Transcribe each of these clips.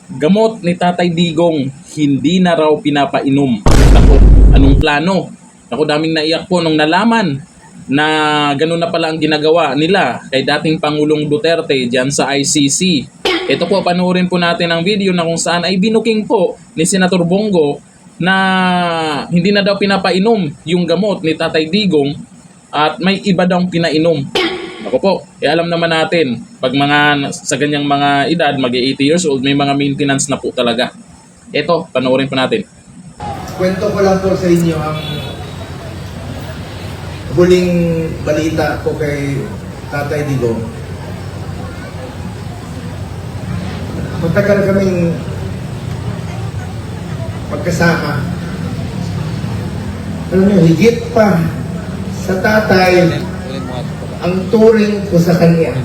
Gamot ni Tatay Digong, hindi na raw pinapainom. Naku, anong plano? Naku, daming naiyak po nung nalaman na ganun na pala ang ginagawa nila kay dating Pangulong Duterte dyan sa ICC. Ito po, panoorin po natin ang video na kung saan ay binuking po ni Senator Bongo na hindi na daw pinapainom yung gamot ni Tatay Digong at may iba daw pinainom. Ako po, alam naman natin, pag mga sa ganyang mga edad, mag-80 years old, may mga maintenance na po talaga. Ito, panoorin po natin. Kwento ko lang po sa inyo ang huling balita ko kay Tatay Digong. Matagal kaming magkasama. Alam niyo, higit pa sa tatay ang turing ko sa kanya.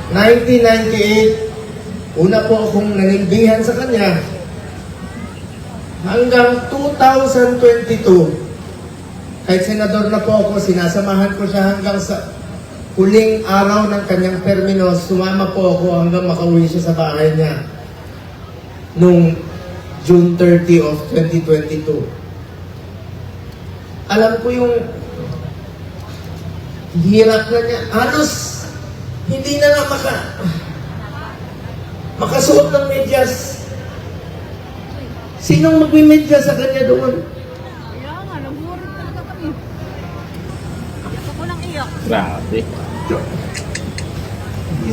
1998, una po akong nanimbihan sa kanya. Hanggang 2022, kahit senador na po ako, sinasamahan ko siya hanggang sa huling araw ng kanyang termino. Sumama po ako hanggang makauwi siya sa bahay niya noong June 30 of 2022. Alam ko yung hirap na niya. Halos hindi na nga makasuot ng medyas. Sinong magme-medyas sa kanya doon? Kaya nga, nagurit talaga kami. Gusto ko lang iyak. Grabe.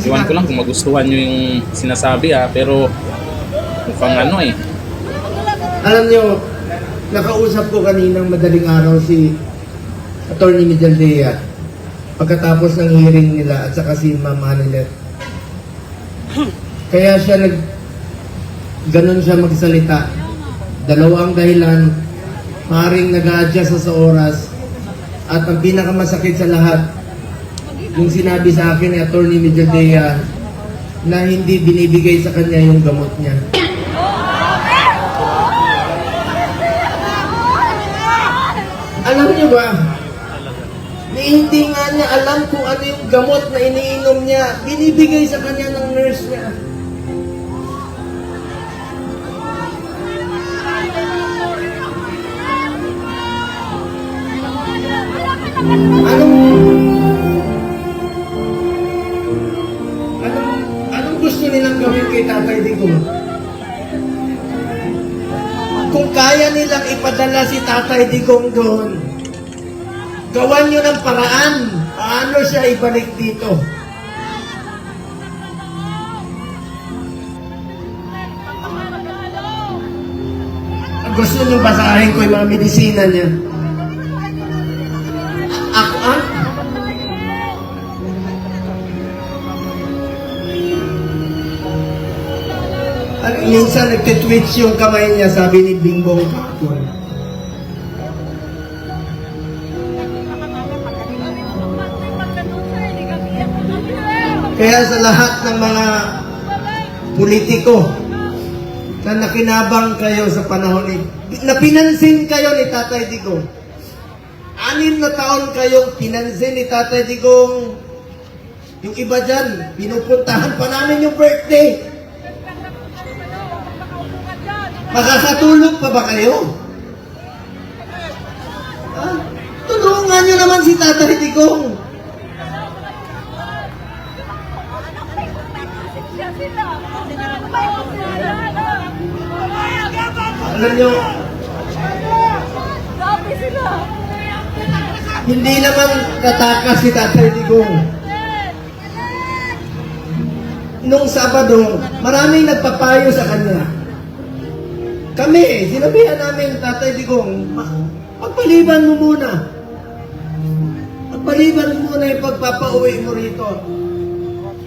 Iwan ko lang kung magustuhan nyo yung sinasabi pero mukhang ano eh. Alam nyo, nakausap ko kaninang madaling araw si Atty. Mijaldea pagkatapos ng hearing nila at saka si Ma'am Hanilet. Kaya siya ganon siya magsalita. Dalawang dahilan, maring nag-a-adjust sa oras, at ang pinakamasakit sa lahat, yung sinabi sa akin ni Atty. Mijaldea na hindi binibigay sa kanya yung gamot niya. Alam niyo ba, hindi nga niya alam kung ano yung gamot na iniinom niya, binibigay sa kanya ng nurse niya. Anong gusto nilang gawin kay Tatay Digong? Kung kaya nilang ipadala si Tatay Digong doon, gawan nyo ng paraan paano siya ibalik dito. Gusto nyo basahin ko yung mga medisina niya? Ako, minsan nagtitwitch yung kamay niya, sabi ni Bingbong Kakun. Kaya sa lahat ng mga politiko na nakinabang kayo sa panahon na pinansin kayo ni Tatay Digong, 6 na taon kayong pinansin ni Tatay Digong. Yung iba dyan, pinupuntahan pa namin yung birthday. Makakatulog pa ba kayo? Tulungan nyo naman si Tatay Digong. Alam nyo, hindi naman katakas si Tatay Digong. Nung Sabado, maraming nagpapayo sa kanya. Kami, sinabihan namin, Tatay Digong, pagpaliban mo muna. Pagpaliban mo muna yung pagpapauwi mo rito.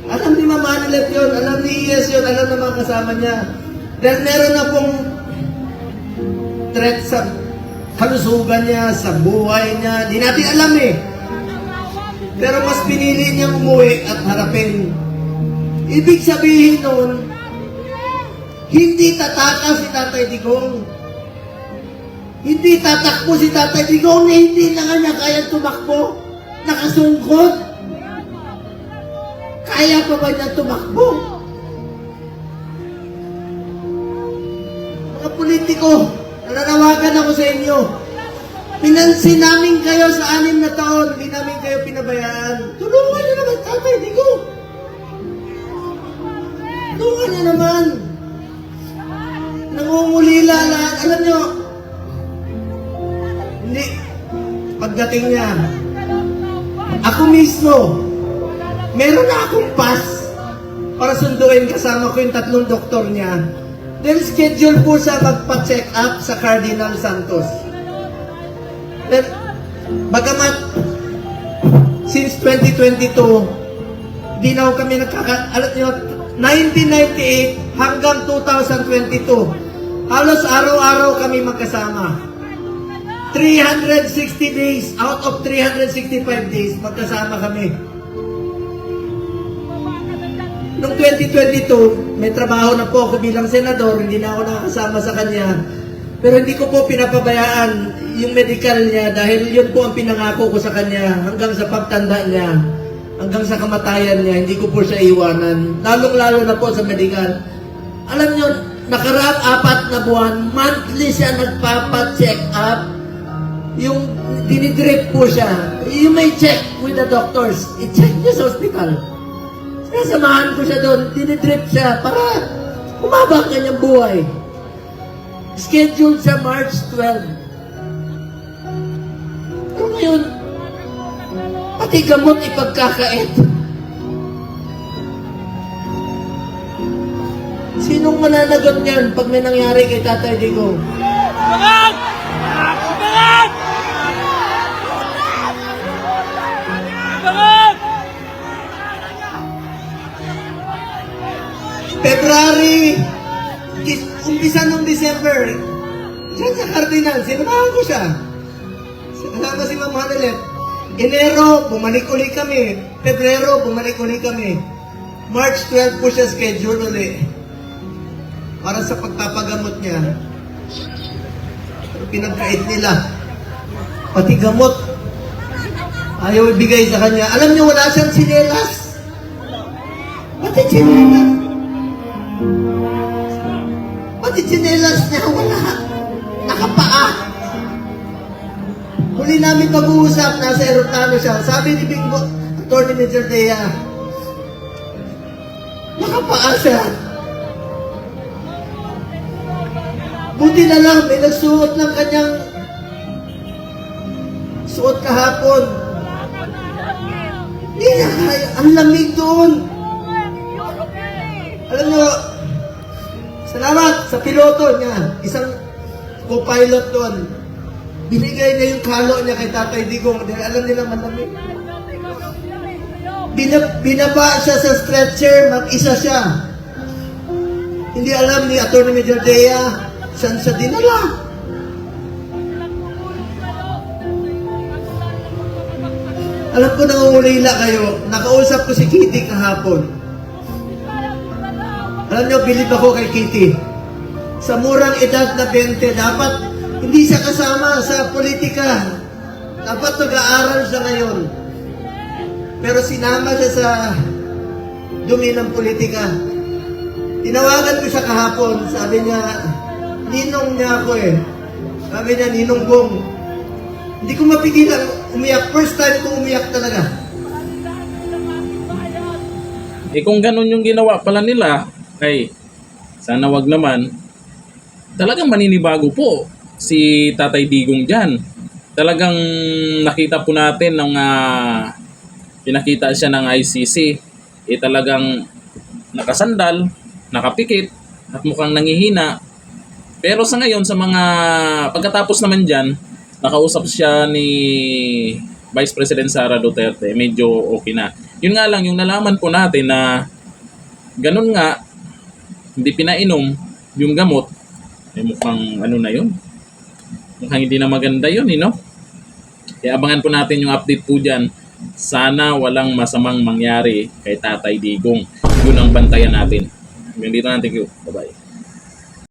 Alam ni Ma'am Hanilet yun, alam ni Iyes yun, alam ng mga kasama niya. Dahil meron na pong threat sa kalusugan niya, sa buhay niya. Di natin alam eh. Pero mas pinili niyang umuwi at harapin. Ibig sabihin nun, hindi tatakas si Tatay Digong. Hindi tatakbo si Tatay Digong na hindi na nga niya kaya tumakbo. Nakasungkot. Kaya pa ba niya tumakbo? mga politiko, nananawagan ako sa inyo. Pinansin namin kayo sa 6 na taon, hindi namin kayo pinabayaan. Tulungan niyo naman, Tatay Digo. Tulungan niyo naman. Nangungulila lahat. Alam niyo, hindi, pagdating niya, ako mismo, meron na akong pass para sunduin kasama ko yung 3 doktor niya. Then schedule po siya magpa-check up sa Cardinal Santos. Then, bagamat since 2022, di na kami alam niyo, 1998 hanggang 2022, halos araw-araw kami magkasama. 360 days out of 365 days magkasama kami. Noong 2022, may trabaho na po ako bilang senador, hindi na ako nakakasama sa kanya. Pero hindi ko po pinapabayaan yung medical niya dahil yun po ang pinangako ko sa kanya hanggang sa pagtanda niya, hanggang sa kamatayan niya, hindi ko po siya iwanan. Lalong-lalo na po sa medical. Alam niyo, nakaraang 4 na buwan, monthly siya nagpapa-check up. Yung dinidrip po siya. You may check with the doctors. I-check niyo sa hospital. Sinasamahan ko siya doon, dinidrip siya para umaba ang kanyang buhay. Scheduled sa March 12. Pero ngayon, pati gamot ipagkakait. Sinong mananagot niyan pag may nangyari kay Tatay Digo? Bangat! Bangat! Bangat! February, umpisa nung December, siya sa Cardinal, sinamahan ko siya. Sinama si Ma'am Hanelet. Enero, bumalik uli kami. Pebrero, bumalik uli kami. March 12 po siya schedule uli. Para sa pagpapagamot niya. Pero pinagkait nila. Pati gamot. Ayaw ibigay sa kanya. Alam niyo, wala siyang sinelas. Pati sinelas. Pati sinelas niya, wala. Nakapaa. Huli namin mag-uusap, nasa eroplano siya. Sabi ni Bingo, Atty. Major Dea, nakapaa siya. Buti na lang, may nagsuot ng kanyang suot kahapon. Hindi na kaya, ang lamig doon. Alam nyo, salamat sa piloto niya, isang co-pilot doon. Binigay niya yung kalo niya kay Tatay Digong dahil alam nila malamig. Binaba siya sa stretcher, mag-isa siya. Hindi alam ni Atty. Major Dea saan siya dinala. Alam ko nangungulila kayo. Nakausap ko si Kitty kahapon. Alam niyo, bilib ako kay Kitty. Sa murang edad na 20, dapat hindi siya kasama sa politika. Dapat nag-aaral siya ngayon. Pero sinama siya sa dumi ng politika. Tinawagan ko siya kahapon. Sabi niya, ninong niya ako eh. Sabi niya, ninong Bong. Hindi ko mapigilan umiyak. First time ko umiyak talaga. Eh kung ganun yung ginawa pala nila, ay sana wag naman. Talagang maninibago po si Tatay Digong dyan. Talagang nakita po natin nung pinakita siya ng ICC, eh talagang nakasandal, nakapikit, at mukhang nangihina. Pero sa ngayon, sa mga pagkatapos naman dyan, nakausap siya ni Vice President Sara Duterte, medyo okay na. Yun nga lang, yung nalaman po natin na ganun nga, hindi pinainom yung gamot, eh mukhang ano na yun. Mukhang hindi na maganda yun, no? Kaya abangan po natin yung update po dyan. Sana walang masamang mangyari kay Tatay Digong. Yun ang bantayan natin. Hanggang dito na, thank you. Bye-bye.